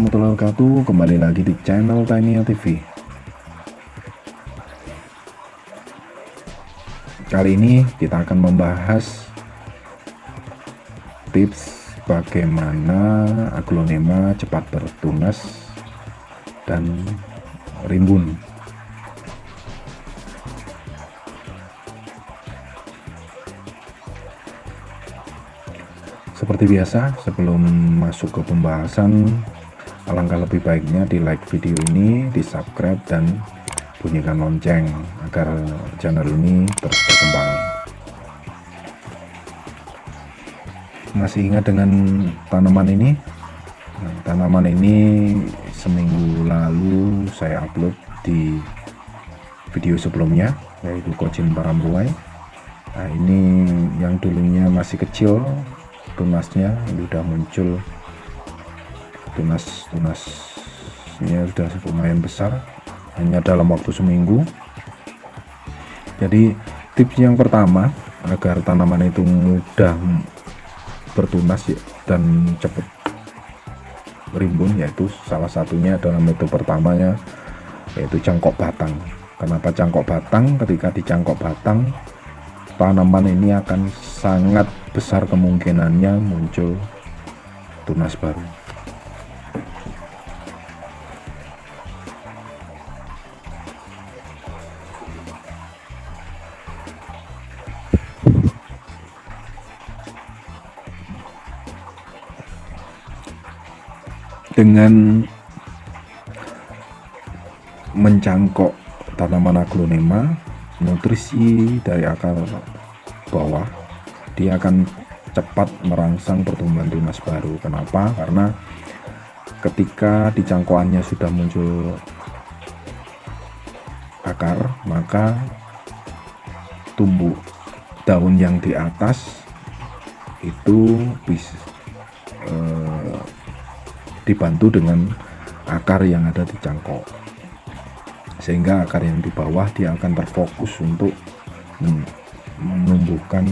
warahmatullahi wabarakatuh. Kembali lagi di channel Tania TV. Kali ini kita akan membahas tips bagaimana aglonema cepat bertunas dan rimbun. Seperti biasa, sebelum masuk ke pembahasan, alangkah lebih baiknya di like video ini, di subscribe, dan bunyikan lonceng agar channel ini terus berkembang. Masih ingat dengan tanaman ini? Tanaman ini seminggu lalu saya upload di video sebelumnya, yaitu Kocin Parambuai. Nah, ini yang dulunya masih kecil, tunasnya ini udah muncul, tunasnya sudah lumayan besar hanya dalam waktu seminggu. Jadi tips yang pertama agar tanaman itu mudah bertunas dan cepat rimbun, yaitu salah satunya adalah metode pertamanya, yaitu cangkok batang. Kenapa cangkok batang? Ketika dicangkok batang, tanaman ini akan sangat besar kemungkinannya muncul tunas baru. Dengan mencangkok tanaman aglonema, nutrisi dari akar bawah dia akan cepat merangsang pertumbuhan tunas baru. Kenapa? Karena ketika di cangkokannya sudah muncul akar, maka tumbuh daun yang di atas itu bisa dibantu dengan akar yang ada di cangkok, sehingga akar yang di bawah dia akan terfokus untuk menumbuhkan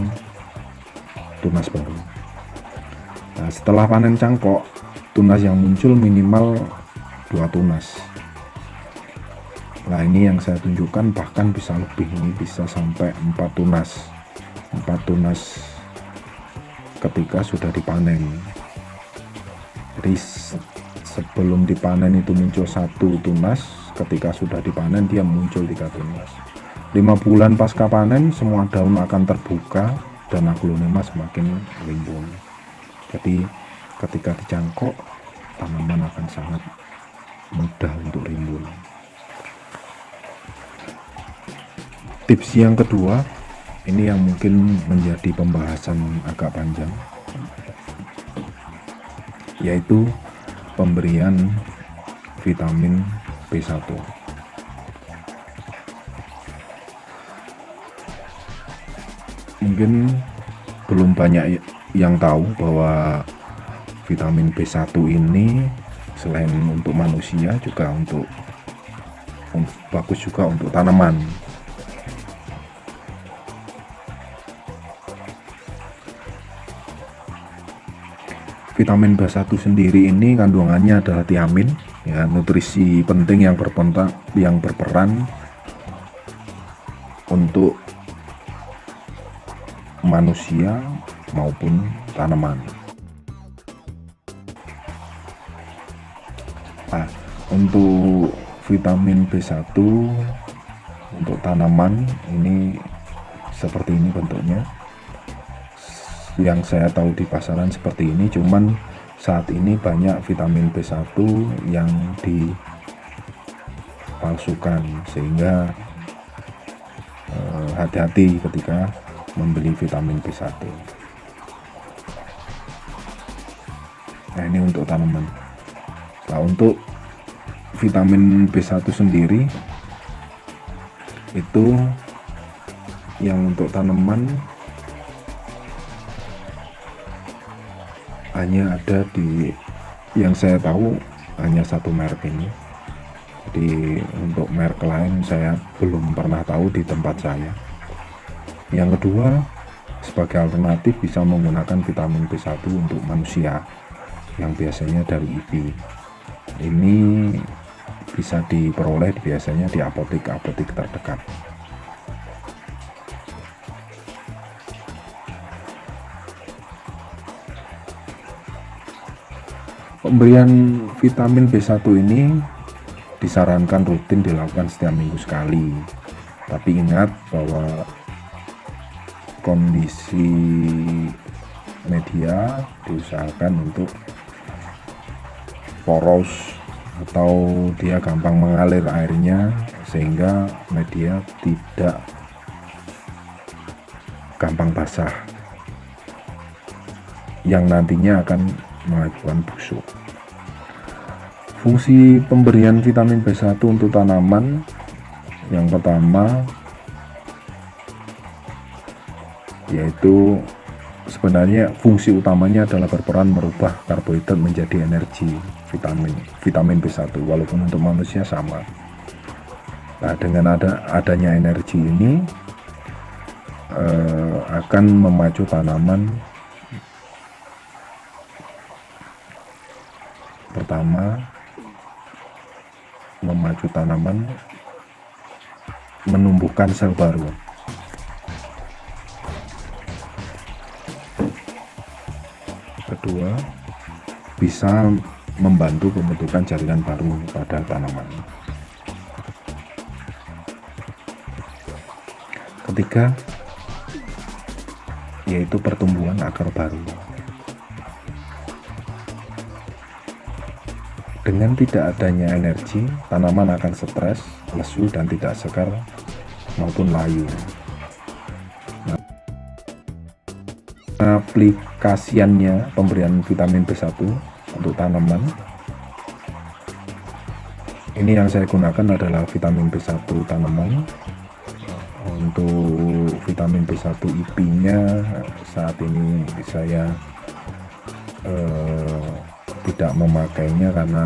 tunas baru. Nah, setelah panen cangkok, tunas yang muncul minimal 2 tunas. Nah, ini yang saya tunjukkan bahkan bisa lebih, ini bisa sampai 4 tunas. 4 tunas ketika sudah dipanen. Jadi sebelum dipanen itu muncul 1 tunas, ketika sudah dipanen dia muncul 3 tunas. 5 bulan pasca panen semua daun akan terbuka dan aglonema semakin rimbun. Jadi ketika dicangkok, tanaman akan sangat mudah untuk rimbun. Tips yang kedua, ini yang mungkin menjadi pembahasan agak panjang, yaitu pemberian vitamin B1. Mungkin belum banyak yang tahu bahwa vitamin B1 ini selain untuk manusia juga bagus juga untuk tanaman. Vitamin B1 sendiri ini kandungannya adalah tiamin, ya, nutrisi penting yang berperan untuk manusia maupun tanaman. Nah, untuk vitamin B1 untuk tanaman ini seperti ini bentuknya. Yang saya tahu di pasaran seperti ini, cuman saat ini banyak vitamin B1 yang dipalsukan, sehingga hati-hati ketika membeli vitamin B1. Nah, ini untuk tanaman. Nah, untuk vitamin B1 sendiri itu yang untuk tanaman hanya ada di, yang saya tahu hanya 1 merek ini. Jadi untuk merek lain saya belum pernah tahu di tempat saya. Yang kedua, sebagai alternatif bisa menggunakan vitamin B1 untuk manusia yang biasanya dari IPI. Ini bisa diperoleh biasanya di apotek-apotek terdekat. Pemberian vitamin B1 ini disarankan rutin dilakukan setiap minggu sekali. Tapi ingat bahwa kondisi media diusahakan untuk poros atau dia gampang mengalir airnya, sehingga media tidak gampang basah yang nantinya akan mengakibatkan busuk. Fungsi pemberian vitamin B1 untuk tanaman, yang pertama yaitu sebenarnya fungsi utamanya adalah berperan merubah karbohidrat menjadi energi. Vitamin B1 walaupun untuk manusia sama. Nah, dengan adanya energi ini akan memacu tanaman. Pertama, memacu tanaman menumbuhkan sel baru. Kedua, bisa membantu pembentukan jaringan baru pada tanaman. Ketiga, yaitu pertumbuhan akar baru. Dengan tidak adanya energi, tanaman akan stres, lesu, dan tidak segar maupun layu. Aplikasiannya pemberian vitamin B1 untuk tanaman, ini yang saya gunakan adalah vitamin B1 tanaman. Untuk vitamin B1 IP-nya saat ini saya tidak memakainya karena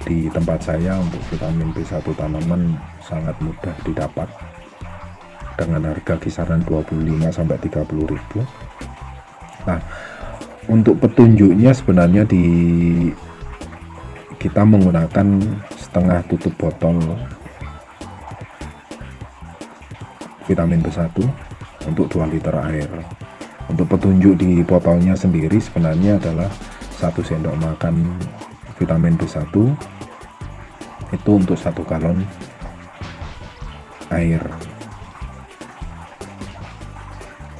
di tempat saya untuk vitamin B1 tanaman sangat mudah didapat dengan harga kisaran 25-30 ribu. Nah, untuk petunjuknya sebenarnya kita menggunakan setengah tutup botol vitamin B1 untuk 2 liter air. Untuk petunjuk di botolnya sendiri sebenarnya adalah 1 sendok makan vitamin B1 itu untuk 1 galon air.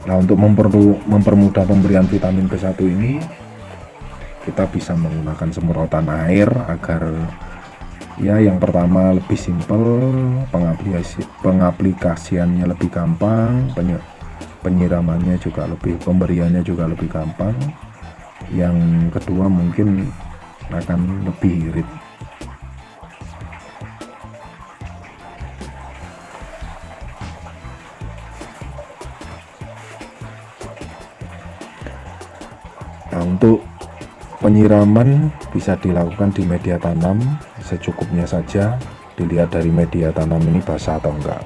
Nah, untuk mempermudah pemberian vitamin B1 ini, kita bisa menggunakan semprotan air agar yang pertama lebih simpel, pengaplikasiannya lebih gampang, penyiramannya juga pemberiannya juga lebih gampang. Yang kedua mungkin akan lebih irit. Nah, untuk penyiraman bisa dilakukan di media tanam secukupnya saja, dilihat dari media tanam ini basah atau enggak.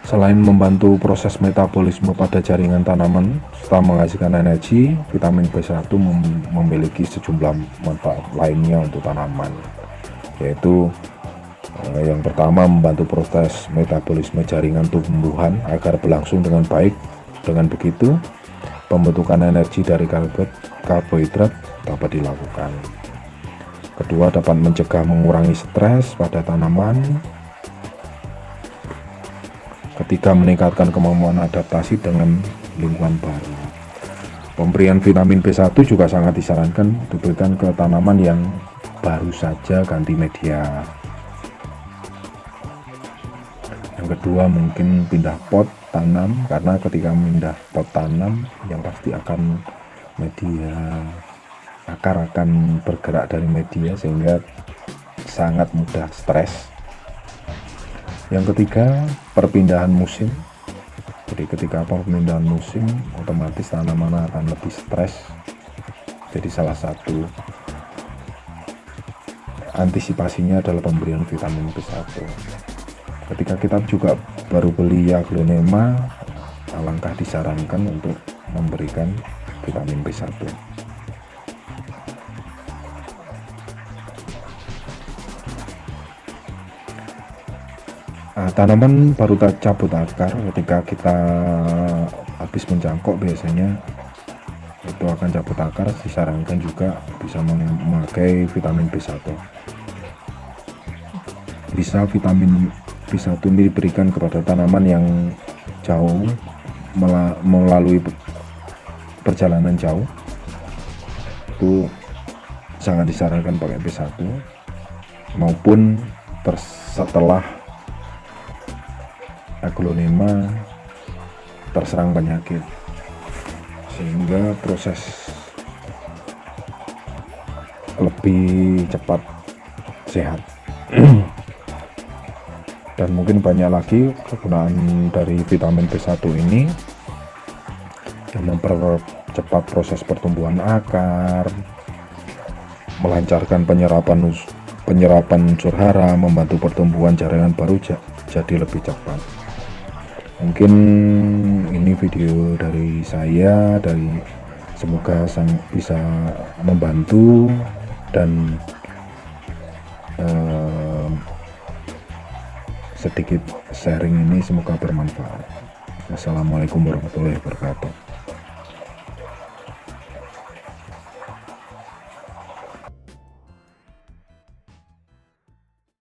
Selain membantu proses metabolisme pada jaringan tanaman serta menghasilkan energi, vitamin B1 memiliki sejumlah manfaat lainnya untuk tanaman, yaitu yang pertama, membantu proses metabolisme jaringan tumbuhan agar berlangsung dengan baik. Dengan begitu, pembentukan energi dari karbohidrat dapat dilakukan. Kedua, dapat mencegah mengurangi stres pada tanaman. Ketiga, meningkatkan kemampuan adaptasi dengan lingkungan baru. Pemberian vitamin B1 juga sangat disarankan diberikan ke tanaman yang baru saja ganti media. Yang kedua, mungkin pindah pot tanam, karena ketika pindah pot tanam yang pasti akan akar akan bergerak dari media sehingga sangat mudah stres. Yang ketiga, perpindahan musim. Jadi ketika perpindahan musim, otomatis tanaman akan lebih stres. Jadi salah satu antisipasinya adalah pemberian vitamin B1. Ketika kita juga baru beli aglonema, alangkah disarankan untuk memberikan vitamin B1. Tanaman baru cabut akar ketika kita habis mencangkok, biasanya itu akan cabut akar. Disarankan juga bisa memakai vitamin B1. Bisa vitamin B1 ini diberikan kepada tanaman yang jauh, melalui perjalanan jauh, itu sangat disarankan pakai B1, maupun setelah aglonema terserang penyakit, sehingga proses lebih cepat sehat. Dan mungkin banyak lagi kegunaan dari vitamin B1 ini, yang mempercepat proses pertumbuhan akar, melancarkan penyerapan unsur hara, membantu pertumbuhan jaringan baru jadi lebih cepat. Mungkin ini video dari saya, semoga bisa membantu, dan sedikit sharing ini semoga bermanfaat. Wassalamualaikum warahmatullahi wabarakatuh.